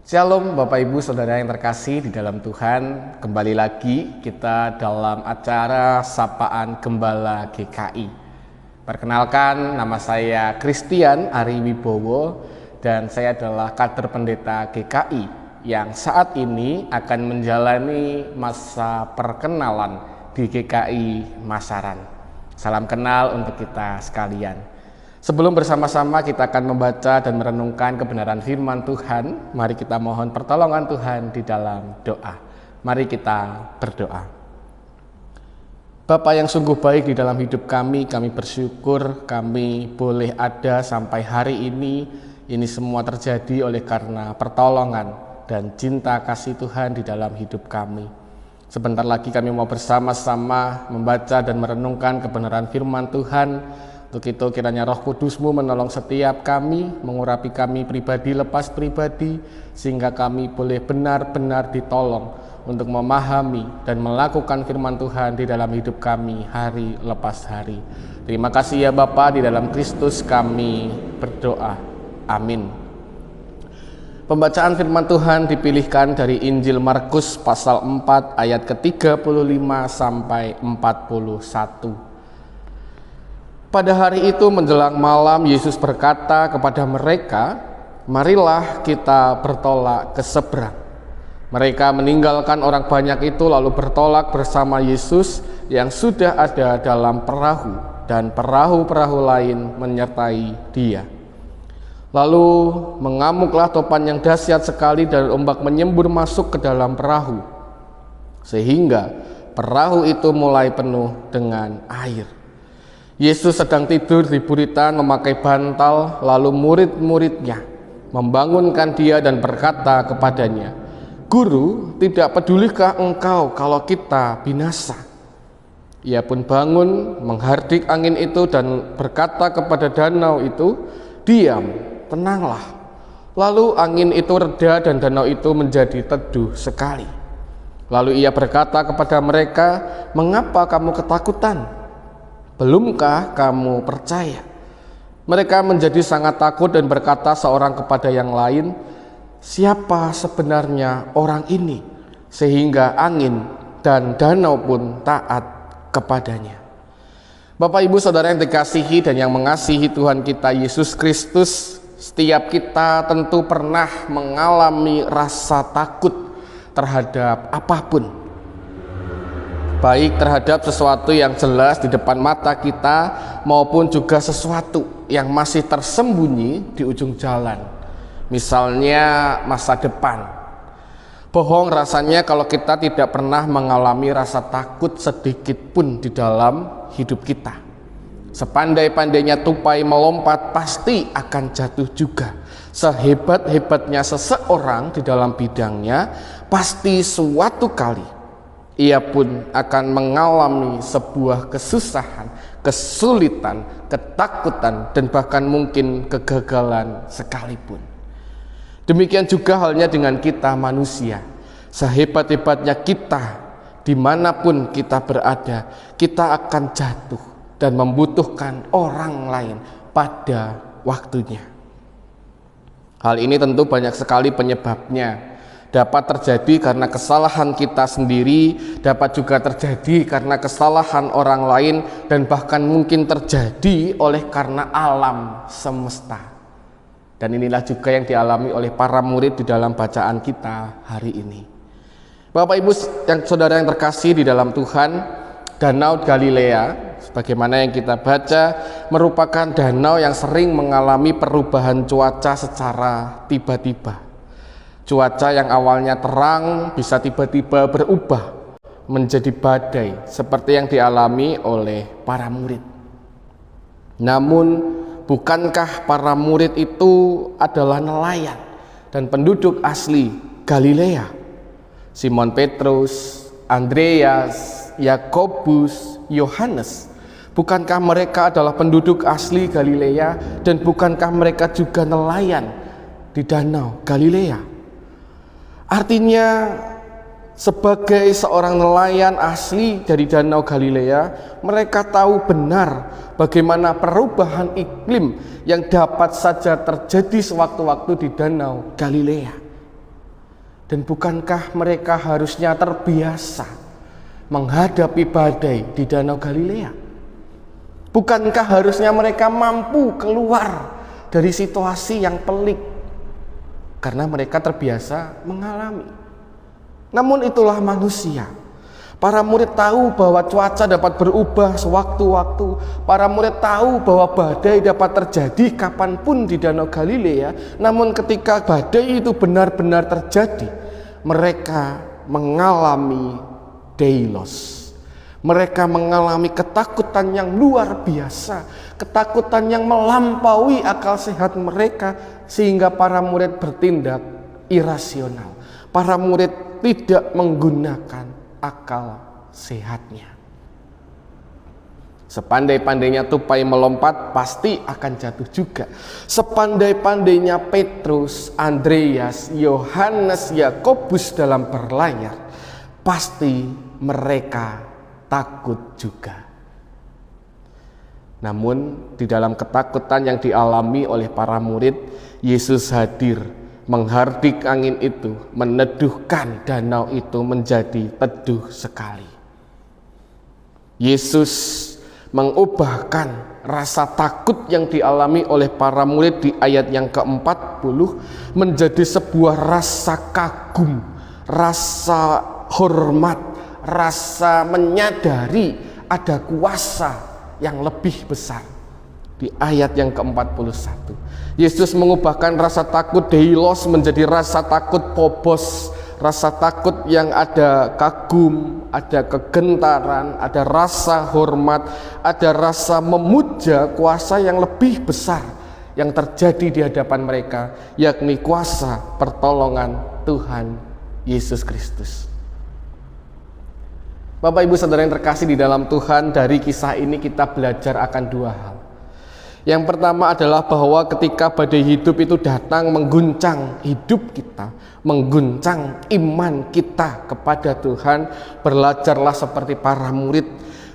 Shalom Bapak Ibu Saudara yang terkasih di dalam Tuhan. Kembali lagi kita dalam acara Sapaan Gembala GKI. Perkenalkan, nama saya Christian Ari Wibowo dan saya adalah kader pendeta GKI yang saat ini akan menjalani masa perkenalan di GKI Masaran. Salam kenal untuk kita sekalian. Sebelum bersama-sama kita akan membaca dan merenungkan kebenaran firman Tuhan, mari kita mohon pertolongan Tuhan di dalam doa. Mari kita berdoa. Bapa yang sungguh baik di dalam hidup kami bersyukur kami boleh ada sampai hari ini. Ini semua terjadi oleh karena pertolongan dan cinta kasih Tuhan di dalam hidup kami. Sebentar lagi kami mau bersama-sama membaca dan merenungkan kebenaran firman Tuhan. Untuk itu kiranya Roh Kudus-Mu menolong setiap kami, mengurapi kami pribadi lepas pribadi, sehingga kami boleh benar-benar ditolong untuk memahami dan melakukan firman Tuhan di dalam hidup kami hari lepas hari. Terima kasih ya Bapa, di dalam Kristus kami berdoa. Amin. Pembacaan firman Tuhan dipilihkan dari Injil Markus pasal 4 ayat ke-35 sampai 41. Pada hari itu menjelang malam Yesus berkata kepada mereka, "Marilah kita bertolak ke seberang." Mereka meninggalkan orang banyak itu lalu bertolak bersama Yesus yang sudah ada dalam perahu, dan perahu-perahu lain menyertai Dia. Lalu mengamuklah topan yang dahsyat sekali dan ombak menyembur masuk ke dalam perahu, sehingga perahu itu mulai penuh dengan air. Yesus sedang tidur di buritan memakai bantal, lalu murid-muridnya membangunkan Dia dan berkata kepadanya, "Guru, tidak pedulikah engkau kalau kita binasa?" Ia pun bangun, menghardik angin itu dan berkata kepada danau itu, "Diam, tenanglah." Lalu angin itu reda dan danau itu menjadi teduh sekali. Lalu Ia berkata kepada mereka, "Mengapa kamu ketakutan? Belumkah kamu percaya?" Mereka menjadi sangat takut dan berkata seorang kepada yang lain, "Siapa sebenarnya orang ini sehingga angin dan danau pun taat kepadanya?" Bapak Ibu Saudara yang dikasihi dan yang mengasihi Tuhan kita Yesus Kristus, setiap kita tentu pernah mengalami rasa takut terhadap apapun, baik terhadap sesuatu yang jelas di depan mata kita maupun juga sesuatu yang masih tersembunyi di ujung jalan, misalnya masa depan. Bohong rasanya kalau kita tidak pernah mengalami rasa takut sedikit pun di dalam hidup kita. Sepandai-pandainya tupai melompat pasti akan jatuh juga. Sehebat-hebatnya seseorang di dalam bidangnya, pasti suatu kali ia pun akan mengalami sebuah kesusahan, kesulitan, ketakutan, dan bahkan mungkin kegagalan sekalipun. Demikian juga halnya dengan kita manusia. Sehebat-hebatnya kita, dimanapun kita berada, kita akan jatuh dan membutuhkan orang lain pada waktunya. Hal ini tentu banyak sekali penyebabnya. Dapat terjadi karena kesalahan kita sendiri, dapat juga terjadi karena kesalahan orang lain, dan bahkan mungkin terjadi oleh karena alam semesta. Dan inilah juga yang dialami oleh para murid di dalam bacaan kita hari ini. Bapak Ibu yang Saudara yang terkasih di dalam Tuhan, Danau Galilea sebagaimana yang kita baca merupakan danau yang sering mengalami perubahan cuaca secara tiba-tiba. Cuaca yang awalnya terang bisa tiba-tiba berubah menjadi badai seperti yang dialami oleh para murid. Namun bukankah para murid itu adalah nelayan dan penduduk asli Galilea? Simon Petrus, Andreas, Yakobus, Yohanes, bukankah mereka adalah penduduk asli Galilea dan bukankah mereka juga nelayan di danau Galilea? Artinya sebagai seorang nelayan asli dari danau Galilea, mereka tahu benar bagaimana perubahan iklim yang dapat saja terjadi sewaktu-waktu di danau Galilea. Dan bukankah mereka harusnya terbiasa menghadapi badai di Danau Galilea? Bukankah harusnya mereka mampu keluar dari situasi yang pelik? Karena mereka terbiasa mengalami. Namun itulah manusia. Para murid tahu bahwa cuaca dapat berubah sewaktu-waktu. Para murid tahu bahwa badai dapat terjadi kapanpun di Danau Galilea. Namun ketika badai itu benar-benar terjadi, mereka mengalami deilos. Mereka mengalami ketakutan yang luar biasa, ketakutan yang melampaui akal sehat mereka, sehingga para murid bertindak irasional. Para murid tidak menggunakan akal sehatnya. Sepandai-pandainya tupai melompat, pasti akan jatuh juga. Sepandai-pandainya Petrus, Andreas, Yohanes, Yakobus dalam berlayar, pasti mereka takut juga. Namun di dalam ketakutan yang dialami oleh para murid, Yesus hadir, menghardik angin itu, meneduhkan danau itu menjadi teduh sekali. Yesus mengubahkan rasa takut yang dialami oleh para murid di ayat yang ke-40 menjadi sebuah rasa kagum, rasa hormat, rasa menyadari ada kuasa yang lebih besar. Di ayat yang ke-41, Yesus mengubahkan rasa takut deilos menjadi rasa takut phobos, rasa takut yang ada kagum, ada kegentaran, ada rasa hormat, ada rasa memuja kuasa yang lebih besar yang terjadi di hadapan mereka, yakni kuasa pertolongan Tuhan Yesus Kristus. Bapak Ibu Saudara yang terkasih di dalam Tuhan, dari kisah ini kita belajar akan dua hal. Yang pertama adalah bahwa ketika badai hidup itu datang mengguncang hidup kita, mengguncang iman kita kepada Tuhan, belajarlah seperti para murid.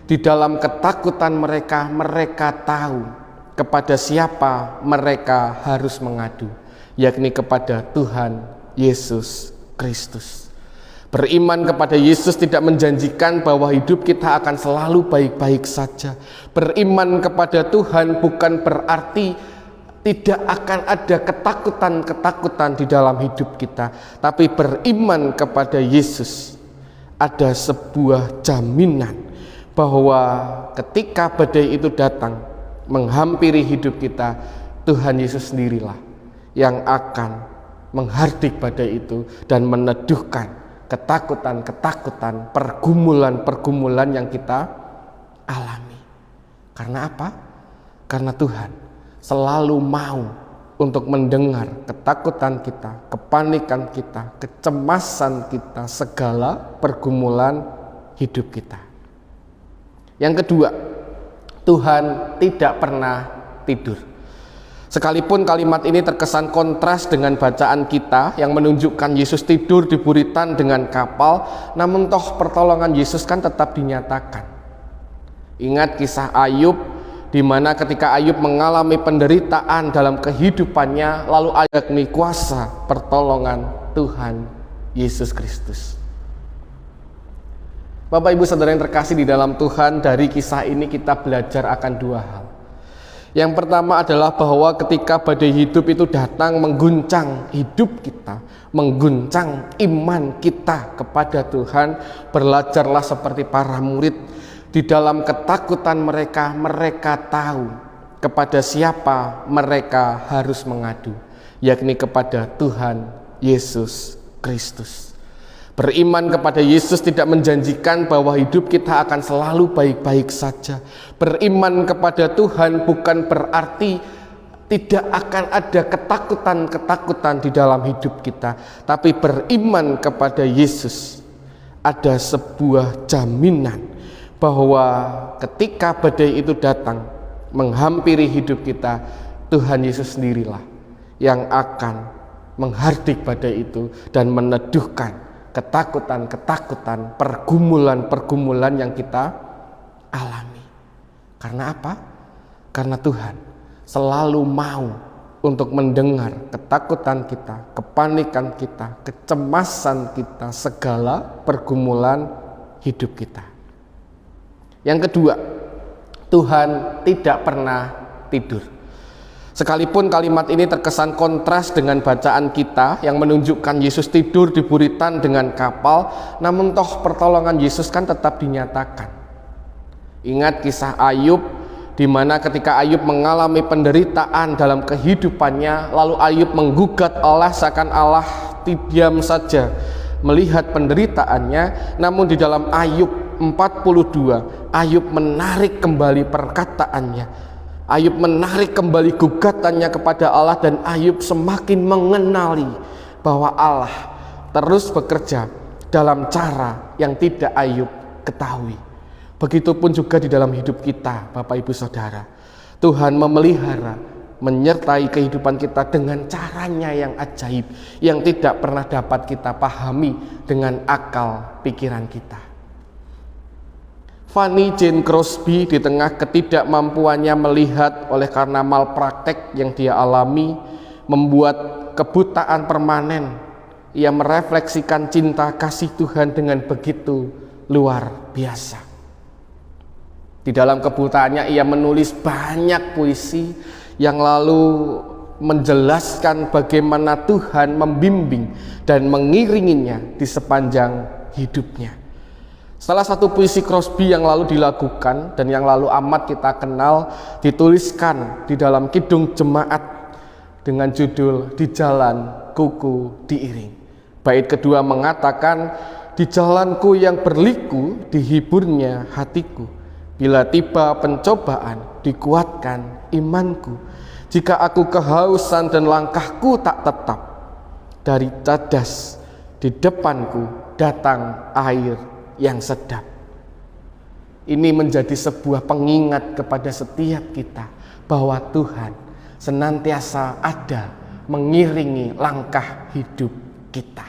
Di dalam ketakutan mereka, mereka tahu kepada siapa mereka harus mengadu, yakni kepada Tuhan Yesus Kristus. Beriman kepada Yesus tidak menjanjikan bahwa hidup kita akan selalu baik-baik saja. Beriman kepada Tuhan bukan berarti tidak akan ada ketakutan-ketakutan di dalam hidup kita. Tapi beriman kepada Yesus ada sebuah jaminan bahwa ketika badai itu datang menghampiri hidup kita, Tuhan Yesus sendirilah yang akan menghardik badai itu dan meneduhkan ketakutan-ketakutan, pergumulan-pergumulan yang kita alami. Karena apa? Karena Tuhan selalu mau untuk mendengar ketakutan kita, kepanikan kita, kecemasan kita, segala pergumulan hidup kita. Yang kedua, Tuhan tidak pernah tidur. Sekalipun kalimat ini terkesan kontras dengan bacaan kita yang menunjukkan Yesus tidur di buritan dengan kapal, namun toh pertolongan Yesus kan tetap dinyatakan. Ingat kisah Ayub, di mana ketika Ayub mengalami penderitaan dalam kehidupannya, lalu yakni kuasa pertolongan Tuhan Yesus Kristus. Bapak Ibu Saudara yang terkasih di dalam Tuhan, dari kisah ini kita belajar akan dua hal. Yang pertama adalah bahwa ketika badai hidup itu datang mengguncang hidup kita, mengguncang iman kita kepada Tuhan, belajarlah seperti para murid. Di dalam ketakutan mereka, mereka tahu kepada siapa mereka harus mengadu, yakni kepada Tuhan Yesus Kristus. Beriman kepada Yesus tidak menjanjikan bahwa hidup kita akan selalu baik-baik saja. Beriman kepada Tuhan bukan berarti tidak akan ada ketakutan-ketakutan di dalam hidup kita. Tapi beriman kepada Yesus ada sebuah jaminan bahwa ketika badai itu datang menghampiri hidup kita, Tuhan Yesus sendirilah yang akan menghardik badai itu dan meneduhkan ketakutan-ketakutan, pergumulan-pergumulan yang kita alami. Karena apa? Karena Tuhan selalu mau untuk mendengar ketakutan kita, kepanikan kita, kecemasan kita, segala pergumulan hidup kita. Yang kedua, Tuhan tidak pernah tidur. Sekalipun kalimat ini terkesan kontras dengan bacaan kita yang menunjukkan Yesus tidur di buritan dengan kapal, namun toh pertolongan Yesus kan tetap dinyatakan. Ingat kisah Ayub, di mana ketika Ayub mengalami penderitaan dalam kehidupannya, lalu Ayub menggugat Allah seakan Allah diam saja melihat penderitaannya, namun di dalam Ayub 42, Ayub menarik kembali perkataannya. Ayub menarik kembali gugatannya kepada Allah, dan Ayub semakin mengenali bahwa Allah terus bekerja dalam cara yang tidak Ayub ketahui. Begitupun juga di dalam hidup kita, Bapak Ibu Saudara. Tuhan memelihara, menyertai kehidupan kita dengan caranya yang ajaib, yang tidak pernah dapat kita pahami dengan akal pikiran kita. Fanny Jane Crosby di tengah ketidakmampuannya melihat oleh karena malpraktek yang dia alami, membuat kebutaan permanen. Ia merefleksikan cinta kasih Tuhan dengan begitu luar biasa. Di dalam kebutaannya ia menulis banyak puisi yang lalu menjelaskan bagaimana Tuhan membimbing dan mengiringinya di sepanjang hidupnya. Salah satu puisi Crosby yang lalu dilakukan dan yang lalu amat kita kenal, dituliskan di dalam kidung jemaat dengan judul Di Jalan Kuku Diiring. Bait kedua mengatakan, di jalanku yang berliku dihiburnya hatiku, bila tiba pencobaan dikuatkan imanku, jika aku kehausan dan langkahku tak tetap, dari cadas di depanku datang air yang sedap. Ini menjadi sebuah pengingat kepada setiap kita bahwa Tuhan senantiasa ada mengiringi langkah hidup kita.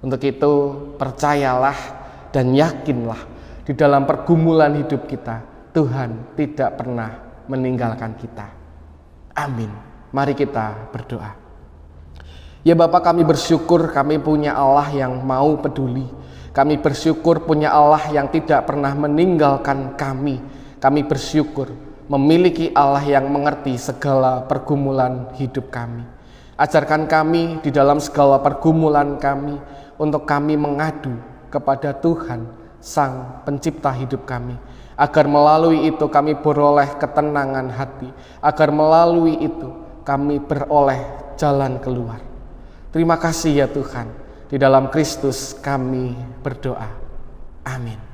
Untuk itu percayalah dan yakinlah, di dalam pergumulan hidup kita Tuhan tidak pernah meninggalkan kita. Amin. Mari kita berdoa. Ya Bapa, kami bersyukur kami punya Allah yang mau peduli. Kami bersyukur punya Allah yang tidak pernah meninggalkan kami. Kami bersyukur memiliki Allah yang mengerti segala pergumulan hidup kami. Ajarkan kami di dalam segala pergumulan kami untuk kami mengadu kepada Tuhan, Sang Pencipta hidup kami. Agar melalui itu kami beroleh ketenangan hati. Agar melalui itu kami beroleh jalan keluar. Terima kasih ya Tuhan. Di dalam Kristus kami berdoa. Amin.